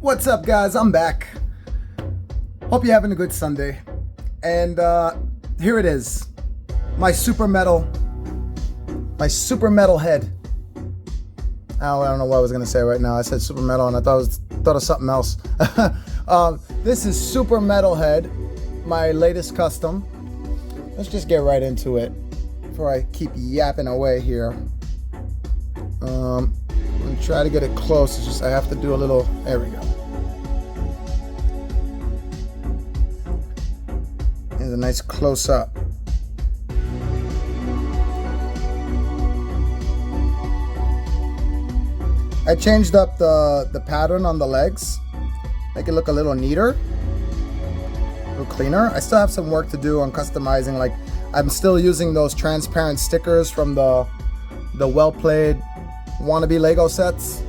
What's up, guys? I'm back. Hope you're having a good Sunday. And here it is. My super metal head. Oh, I don't know what I was gonna say right now. I said super metal and I thought of something else. This is super metal head, my latest custom. Let's just get right into it before I keep yapping away here. I'm gonna try to get it close. It's just I have to do a little. There we go. Here's a nice close up. I changed up the pattern on the legs, make it look a little neater, a little cleaner. I still have some work to do on customizing. Like, I'm still using those transparent stickers from the well-played wannabe Lego sets,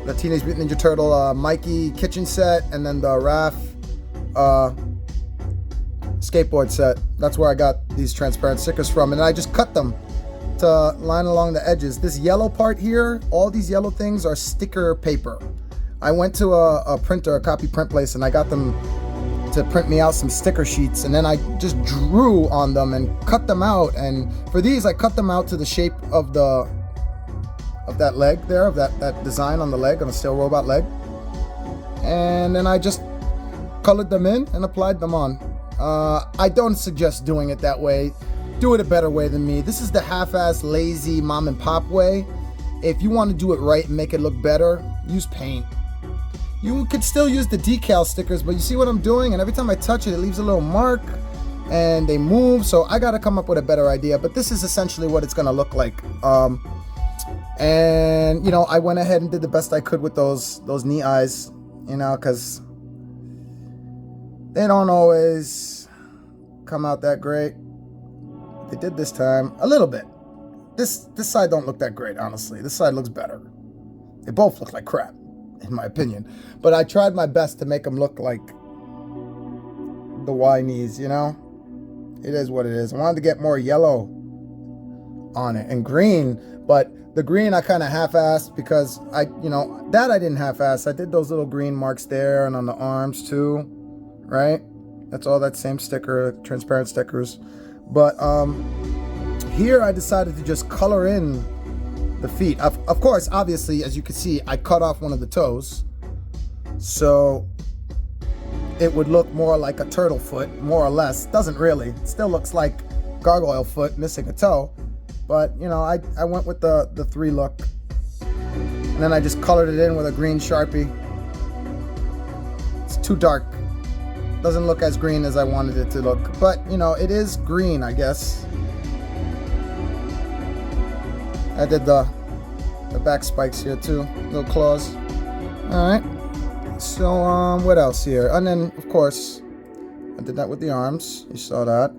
the Teenage Mutant Ninja Turtle Mikey kitchen set, and then the Raph skateboard set. That's where I got these transparent stickers from, and I just cut them to line along the edges. This yellow part here, all these yellow things are sticker paper. I went to a printer, a copy print place, and I got them to print me out some sticker sheets, and then I just drew on them and cut them out. And for these, I cut them out to the shape of that leg there, of that design on the leg, on the Steel Robot leg. And then I just colored them in and applied them on. I don't suggest doing it that way. Do it a better way than me. This is the half-ass lazy mom and pop way. If you want to do it right and make it look better, use paint. You could still use the decal stickers, but you see what I'm doing? And every time I touch it, it leaves a little mark and they move. So I got to come up with a better idea, but this is essentially what it's going to look like. And you know, I went ahead and did the best I could with those knee eyes, you know, because they don't always come out that great. They did this time a little bit. This side don't look that great, honestly. This side looks better. They both look like crap, in my opinion. But I tried my best to make them look like the Y knees, you know? It is what it is. I wanted to get more yellow on it and green, but the green I kind of half-assed because I didn't half-ass. I did those little green marks there and on the arms too, right? That's all that same sticker, transparent stickers. But here I decided to just color in the feet. Of course, obviously, as you can see, I cut off one of the toes, so it would look more like a turtle foot, more or less. Doesn't really. It still looks like gargoyle foot missing a toe, but you know, I went with the 3 look, and then I just colored it in with a green Sharpie. It's too dark. Doesn't look as green as I wanted it to look, but you know, it is green, I guess. I did the back spikes here too, little claws. All right. So what else here? And then of course, I did that with the arms. You saw that.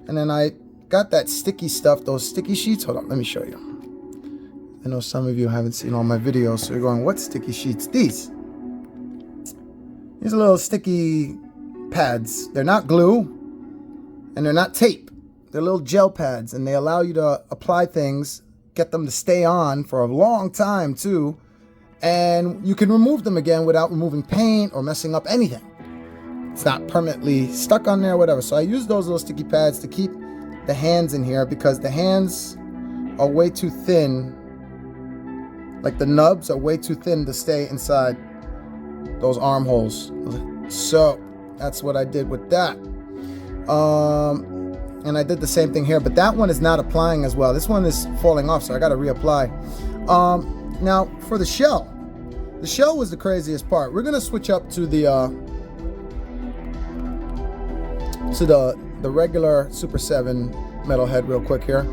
And then I got that sticky stuff, those sticky sheets. Hold on, let me show you. I know some of you haven't seen all my videos, so you're going, what sticky sheets? These are little sticky pads. They're not glue and they're not tape. They're little gel pads, and they allow you to apply things, get them to stay on for a long time too, and you can remove them again without removing paint or messing up anything. It's not permanently stuck on there, whatever. So I use those little sticky pads to keep the hands in here because the hands are way too thin. Like the nubs are way too thin to stay inside those armholes. So that's what I did with that. And I did the same thing here, but that one is not applying as well. This one is falling off, so I got to reapply. Now for the shell was the craziest part. We're gonna switch up to the regular Super 7 metal head real quick here.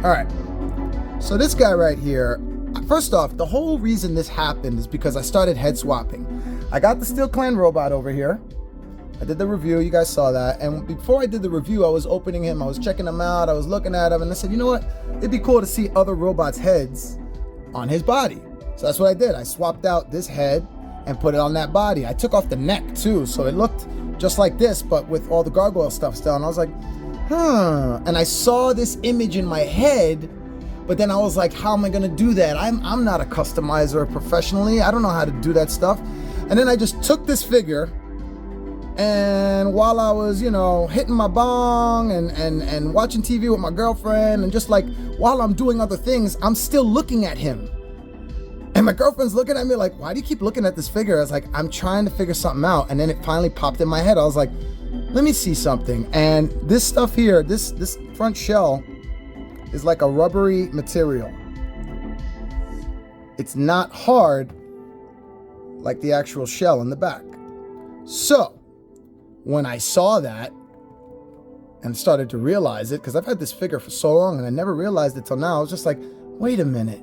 All right. So this guy right here. First off, the whole reason this happened is because I started head swapping. I got the Steel Clan robot over here. I did the review, you guys saw that. And before I did the review, I was opening him, I was checking him out, I was looking at him, and I said, you know what? It'd be cool to see other robots' heads on his body. So that's what I did. I swapped out this head and put it on that body. I took off the neck too, so it looked just like this, but with all the gargoyle stuff still. And I was like, huh. And I saw this image in my head But then I was like, how am I gonna do that? I'm not a customizer professionally. I don't know how to do that stuff. And then I just took this figure, and while I was, you know, hitting my bong and watching TV with my girlfriend, and just like while I'm doing other things, I'm still looking at him. And my girlfriend's looking at me like, why do you keep looking at this figure? I was like, I'm trying to figure something out. And then it finally popped in my head. I was like, let me see something. And this stuff here, this front shell is like a rubbery material. It's not hard like the actual shell in the back. So when I saw that and started to realize it, because I've had this figure for so long and I never realized it till now, I was just like, wait a minute.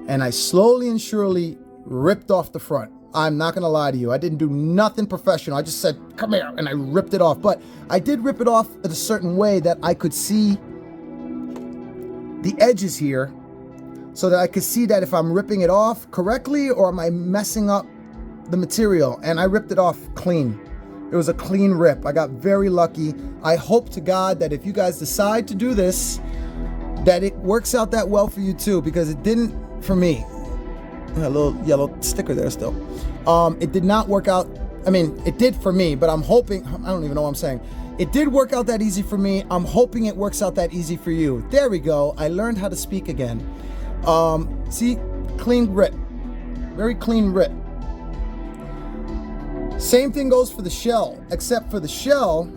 And I slowly and surely ripped off the front. I'm not gonna lie to you, I didn't do nothing professional. I just said, come here, and I ripped it off. But I did rip it off in a certain way that I could see the edges here, so that I could see that if I'm ripping it off correctly or am I messing up the material. And I ripped it off clean. It was a clean rip. I got very lucky. I hope to God that if you guys decide to do this, that it works out that well for you too, because it didn't for me. A little yellow sticker there still. It did not work out. I mean, it did for me, but I'm hoping, I don't even know what I'm saying. It did work out that easy for me. I'm hoping it works out that easy for you. There we go. I learned how to speak again. See, clean rip. Very clean rip. Same thing goes for the shell, except for the shell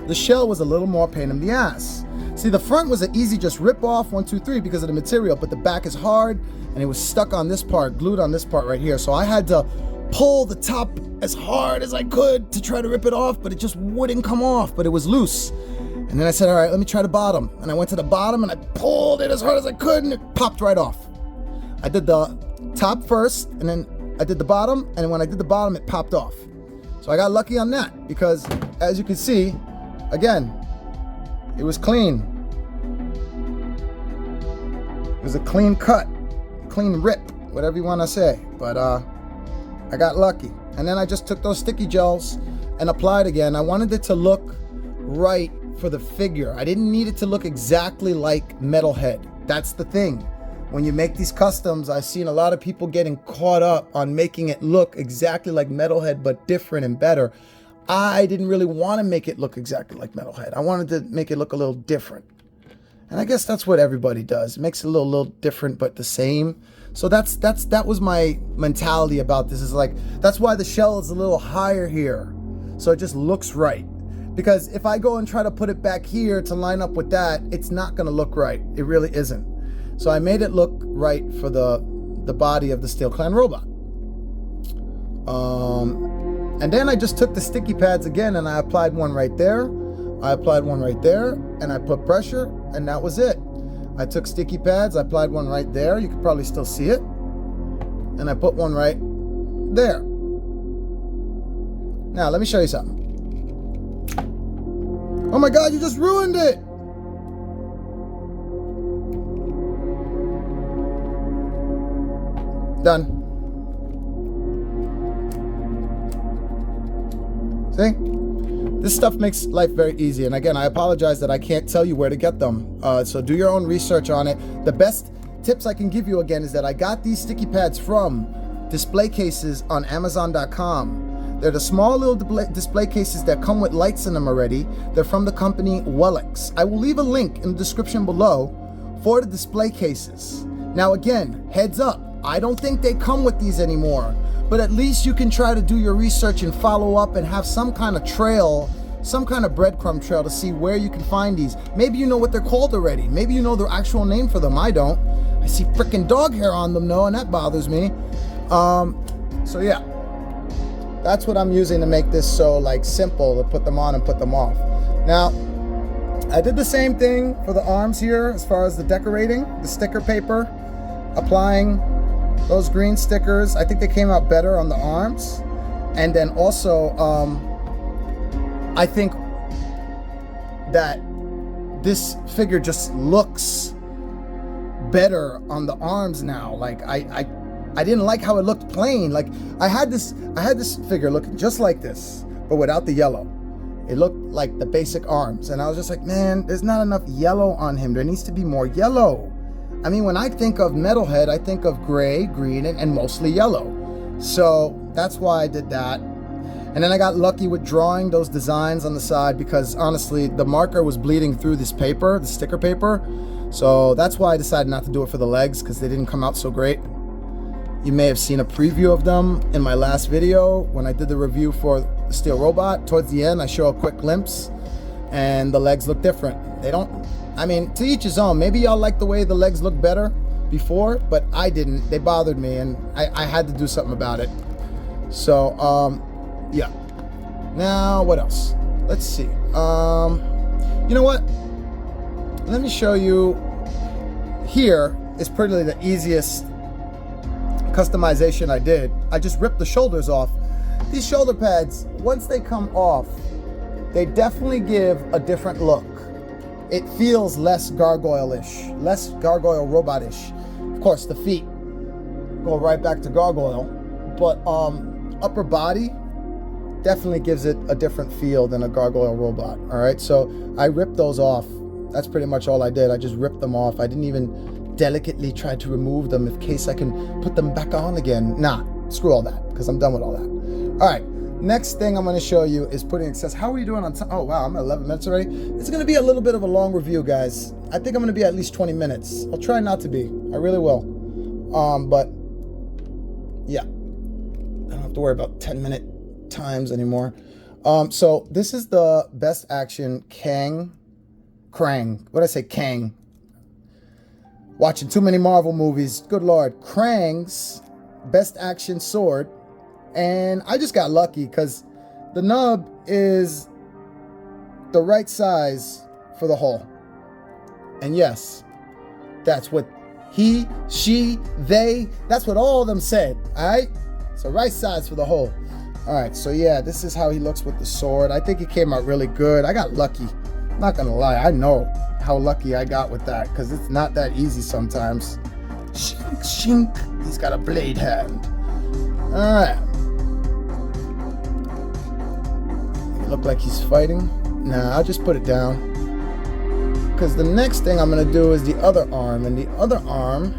was a little more pain in the ass. See, the front was an easy just rip off, 1, 2, 3, because of the material, but the back is hard, and it was stuck on this part, glued on this part right here. So I had to pull the top as hard as I could to try to rip it off, but it just wouldn't come off, but it was loose. And then I said, all right, let me try the bottom. And I went to the bottom and I pulled it as hard as I could, and it popped right off. I did the top first, and then I did the bottom, and when I did the bottom, it popped off. So I got lucky on that, because as you can see, again, it was clean. It was a clean cut, clean rip, whatever you want to say. But I got lucky. And then I just took those sticky gels and applied again. I wanted it to look right for the figure. I didn't need it to look exactly like Metalhead. That's the thing. When you make these customs, I've seen a lot of people getting caught up on making it look exactly like Metalhead, but different and better. I didn't really want to make it look exactly like Metalhead. I wanted to make it look a little different. And I guess that's what everybody does. It makes it a little different, but the same. So that was my mentality about this. Is like, that's why the shell is a little higher here. So it just looks right. Because if I go and try to put it back here to line up with that, it's not going to look right. It really isn't. So I made it look right for the body of the Steel Clan robot. And then I just took the sticky pads again and I applied one right there. I applied one right there and I put pressure, and that was it. I took sticky pads, I applied one right there. You could probably still see it. And I put one right there. Now, let me show you something. Oh my God, you just ruined it. Done. See? This stuff makes life very easy. And again, I apologize that I can't tell you where to get them. So do your own research on it. The best tips I can give you again is that I got these sticky pads from display cases on Amazon.com. They're the small little display cases that come with lights in them already. They're from the company Wellex. I will leave a link in the description below for the display cases. Now again, heads up, I don't think they come with these anymore, but at least you can try to do your research and follow up and have some kind of trail, some kind of breadcrumb trail to see where you can find these. Maybe you know what they're called already. Maybe you know the actual name for them. I don't. I see freaking dog hair on them though, and that bothers me. So yeah, that's what I'm using to make this so like simple to put them on and put them off. Now, I did the same thing for the arms here as far as the decorating, the sticker paper, applying those green stickers. I think they came out better on the arms. And then also, I think that this figure just looks better on the arms now. Like I didn't like how it looked plain. Like I had this figure looking just like this, but without the yellow. It looked like the basic arms. And I was just like, man, there's not enough yellow on him. There needs to be more yellow. I mean, when I think of Metalhead, I think of gray, green, and mostly yellow. So that's why I did that. And then I got lucky with drawing those designs on the side because honestly, the marker was bleeding through this paper, the sticker paper. So that's why I decided not to do it for the legs because they didn't come out so great. You may have seen a preview of them in my last video when I did the review for the Steel Robot. Towards the end, I show a quick glimpse and the legs look different. They don't, I mean, to each his own. Maybe y'all like the way the legs look better before, but I didn't. They bothered me and I had to do something about it. So, yeah. Now, what else? Let's see. You know what? Let me show you. Here is pretty the easiest customization I did. I just ripped the shoulders off. These shoulder pads, once they come off, they definitely give a different look. It feels less gargoyle-ish, less gargoyle robot-ish. Of course, the feet go right back to gargoyle, but upper body definitely gives it a different feel than a gargoyle robot. All right, so I ripped those off. That's pretty much all I did. I just ripped them off. I didn't even delicately try to remove them in case I can put them back on again. Nah, screw all that, because I'm done with all that. All right, next thing I'm going to show you is putting access. How are you doing on time? Oh, wow, I'm at 11 minutes already. It's going to be a little bit of a long review, guys. I think I'm going to be at least 20 minutes. I'll try not to be. I really will. But, yeah. I don't have to worry about 10-minute times anymore. So this is the Best Action Krang. What did I say? Kang. Watching too many Marvel movies. Good Lord. Krang's Best Action Sword. And I just got lucky because the nub is the right size for the hole. And yes, that's what he, she, they, that's what all of them said. All right? So right size for the hole. All right, so yeah, this is how he looks with the sword. I think he came out really good. I got lucky. I'm not gonna lie, I know how lucky I got with that because it's not that easy sometimes. Shink, shink. He's got a blade hand. All right. Look like he's fighting. Nah, I'll just put it down. Because the next thing I'm gonna do is the other arm. And the other arm,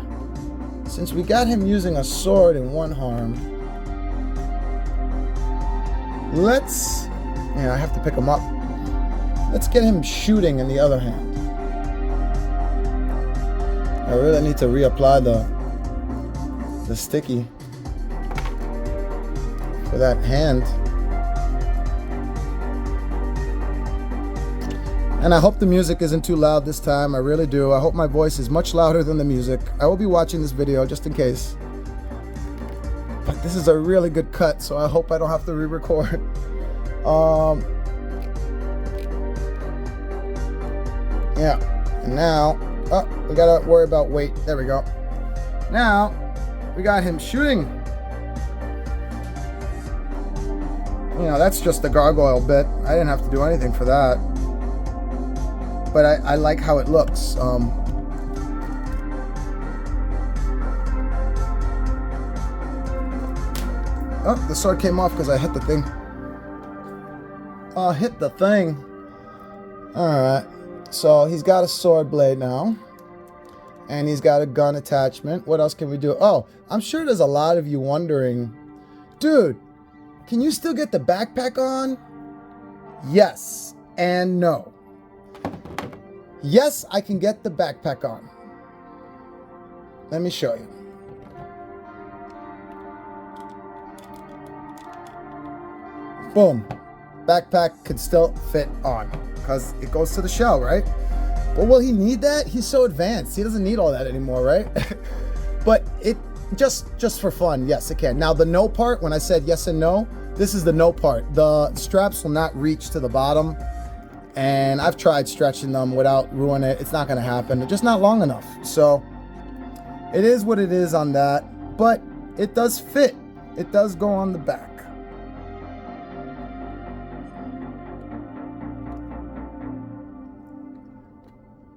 since we got him using a sword in one arm, let's, yeah, I have to pick him up. Let's get him shooting in the other hand. I really need to reapply the sticky for that hand. And I hope the music isn't too loud this time. I really do. I hope my voice is much louder than the music. I will be watching this video just in case. But this is a really good cut, so I hope I don't have to re-record. Yeah, and now, oh, we gotta worry about weight. There we go. Now, we got him shooting. You know, that's just the gargoyle bit. I didn't have to do anything for that. But I like how it looks. Oh, the sword came off because I hit the thing. Oh, hit the thing. Alright. So he's got a sword blade now. And he's got a gun attachment. What else can we do? Oh, I'm sure there's a lot of you wondering, dude, can you still get the backpack on? Yes and no. Yes, I can get the backpack on. Let me show you. Boom. Backpack could still fit on because it goes to the shell, right? But will he need that? He's so advanced. He doesn't need all that anymore, right? But it just for fun, yes, it can. Now the no part, when I said yes and no, this is the no part. The straps will not reach to the bottom. And I've tried stretching them without ruining it. It's not going to happen. They're just not long enough. So it is what it is on that. But it does fit. It does go on the back.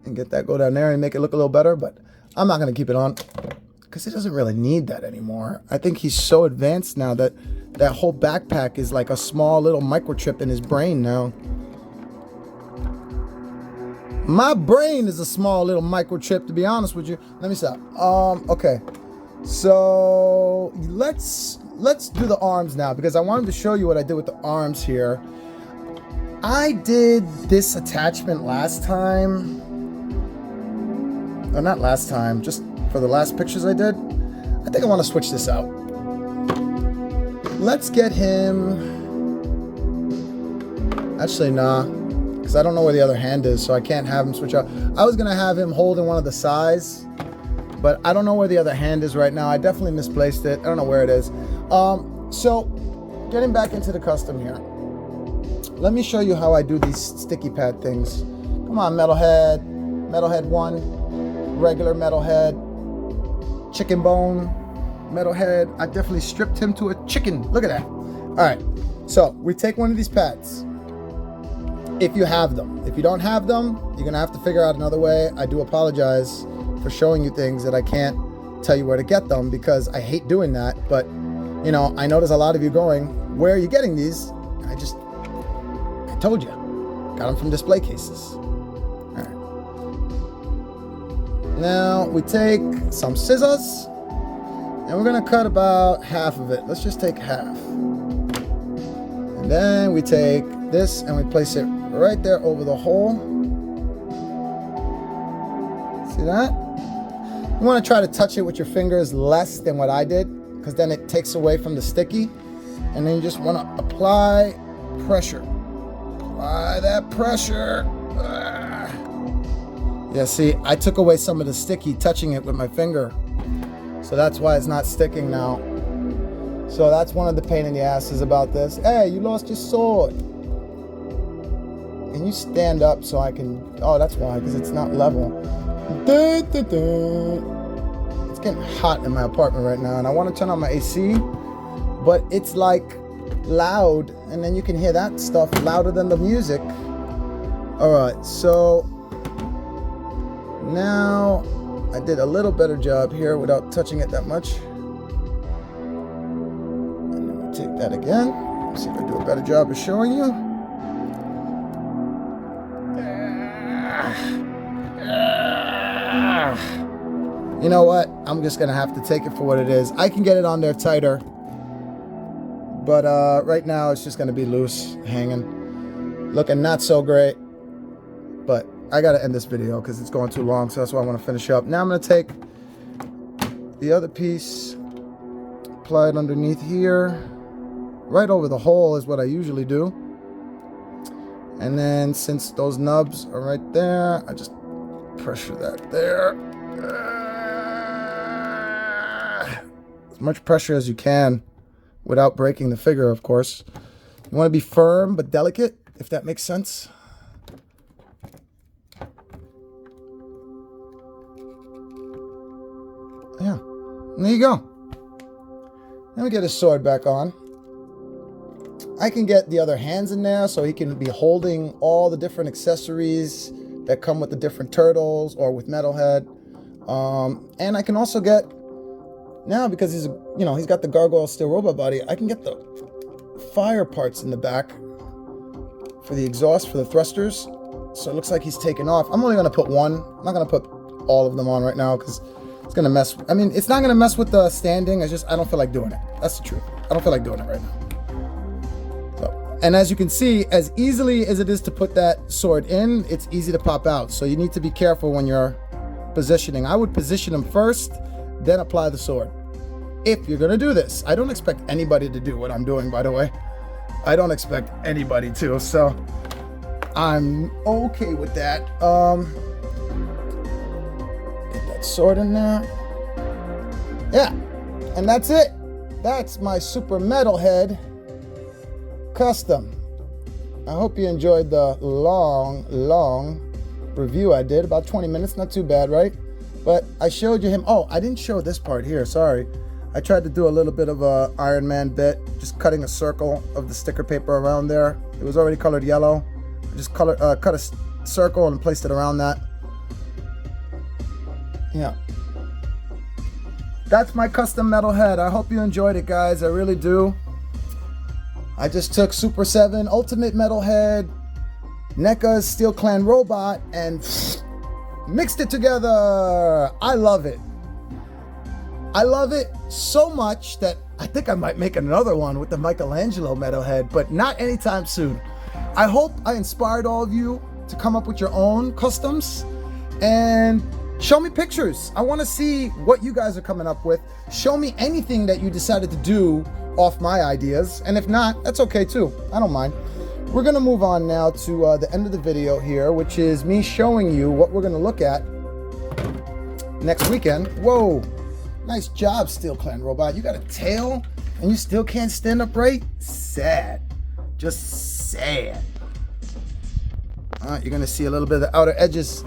And get that go down there and make it look a little better. But I'm not going to keep it on because he doesn't really need that anymore. I think he's so advanced now that that whole backpack is like a small little microchip in his brain now. My brain is a small little microchip, to be honest with you. Let me stop. Okay. So let's do the arms now, because I wanted to show you what I did with the arms here. I did this attachment last time. Or not last time, just for the last pictures I did. I think I want to switch this out. Let's get him. Actually, nah. Because I don't know where the other hand is, so I can't have him switch out. I was going to have him holding one of the sides, but I don't know where the other hand is right now. I definitely misplaced it. I don't know where it is. So, getting back into the custom here. Let me show you how I do these sticky pad things. Come on, Metalhead. Metalhead 1. Regular Metalhead. Chicken bone. Metalhead. I definitely stripped him to a chicken. Look at that. All right. So, we take one of these pads. If you have them. If you don't have them, you're going to have to figure out another way. I do apologize for showing you things that I can't tell you where to get them, because I hate doing that. But, you know, I know there's a lot of you going, where are you getting these? I told you. Got them from display cases. All right. Now, we take some scissors, and we're going to cut about half of it. Let's just take half. And then we take this, and we place it right there over the hole. See that? You want to try to touch it with your fingers less than what I did, because then it takes away from the sticky. And then you just want to apply pressure. Apply that pressure. Yeah, see, I took away some of the sticky touching it with my finger. So that's why it's not sticking now. So that's one of the pain in the asses about this. Hey, you lost your sword. Can you stand up so I can... Oh, that's why, because it's not level. It's getting hot in my apartment right now, and I want to turn on my AC, but it's like loud, and then you can hear that stuff louder than the music. All right, so now I did a little better job here without touching it that much. And then we take that again. Let's see if I do a better job of showing you. You know what? I'm just gonna have to take it for what it is. I can get it on there tighter, but right now it's just gonna be loose, hanging, looking not so great. But I gotta end this video because it's going too long, so that's why I want to finish up. Now I'm gonna take the other piece, apply it underneath here, right over the hole is what I usually do. And then since those nubs are right there, I just pressure that there. As much pressure as you can without breaking the figure, of course. You want to be firm but delicate, if that makes sense. Yeah, and there you go. Let me get his sword back on. I can get the other hands in there so he can be holding all the different accessories that come with the different turtles or with Metalhead. And I can also get, now because he's got the gargoyle steel robot body, I can get the fire parts in the back for the exhaust, for the thrusters. So it looks like he's taken off. I'm only going to put one. I'm not going to put all of them on right now because it's going to mess. I mean, it's not going to mess with the standing. It's just, I don't feel like doing it. That's the truth. I don't feel like doing it right now. And as you can see, as easily as it is to put that sword in, it's easy to pop out. So you need to be careful when you're positioning. I would position him first, then apply the sword. If you're gonna do this. I don't expect anybody to do what I'm doing, by the way. I don't expect anybody to, so I'm okay with that. Get that sword in there. Yeah, and that's it. That's my Super Metalhead custom. I hope you enjoyed the long review I did, about 20 minutes, not too bad, right? But I showed you him. Oh, I didn't show this part here, sorry. I tried to do a little bit of a Iron Man bit, just cutting a circle of the sticker paper around there. It was already colored yellow. I just cut a circle and placed it around that. Yeah. That's my custom Metalhead. I hope you enjoyed it, guys. I really do. I just took Super 7 Ultimate Metalhead, NECA's Steel Clan robot and mixed it together. I love it. I love it so much that I think I might make another one with the Michelangelo Metalhead, but not anytime soon. I hope I inspired all of you to come up with your own customs and show me pictures. I want to see what you guys are coming up with. Show me anything that you decided to do off my ideas, and if not, that's okay too. I don't mind. We're gonna move on now to the end of the video here, which is me showing you what we're gonna look at next weekend. Whoa, nice job, Steel Clan robot. You got a tail and you still can't stand upright? Sad, just sad. All right, you're gonna see a little bit of the outer edges.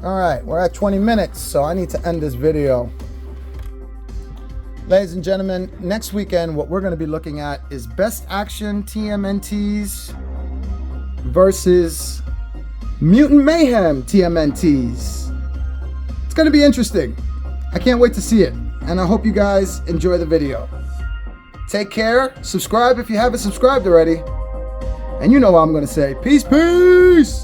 All right, we're at 20 minutes, so I need to end this video. Ladies and gentlemen, next weekend, what we're gonna be looking at is Best Action TMNTs versus Mutant Mayhem TMNTs. It's gonna be interesting. I can't wait to see it, and I hope you guys enjoy the video. Take care, subscribe if you haven't subscribed already, and you know what I'm gonna say. Peace, peace!